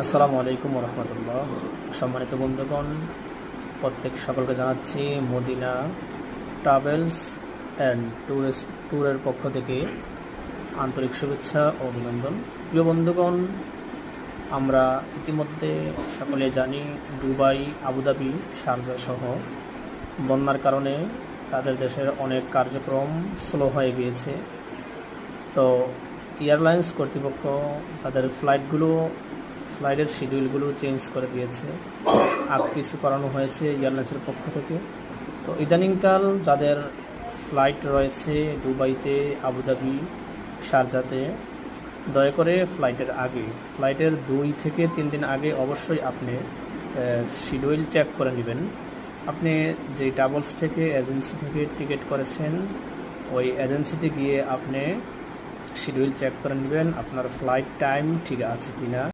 আসসালামু আলাইকুম রহমতুল্লাহ। সম্মানিত বন্ধুগণ, প্রত্যেক সকলকে জানাচ্ছি মদিনা ট্রাভেলস অ্যান্ড ট্যুরের পক্ষ থেকে আন্তরিক শুভেচ্ছা ও অভিনন্দন। প্রিয় বন্ধুগণ, আমরা ইতিমধ্যে সকলে জানি দুবাই, আবুধাবি, শারজা সহ বন্যার কারণে তাদের দেশের অনেক কার্যক্রম স্লো হয়ে গিয়েছে। তো এয়ারলাইন্স কর্তৃপক্ষ তাদের ফ্লাইটের শিডিউলগুলো চেঞ্জ করে দিয়েছে, কিছু করানো হয়েছে এয়ারলাইন্সের পক্ষ থেকে। তো ইদানিংকাল যাদের ফ্লাইট রয়েছে দুবাইতে, আবুধাবি, শারজাতে, দয়া করে ফ্লাইটের 2 থেকে 3 দিন আগে অবশ্যই আপনি শিডিউল চেক করে নেবেন। আপনি যে ট্রাভেলস থেকে, এজেন্সি থেকে টিকিট করেছেন, ওই এজেন্সিতে গিয়ে আপনি শিডিউল চেক করে নেবেন আপনার ফ্লাইট টাইম ঠিক আছে কিনা।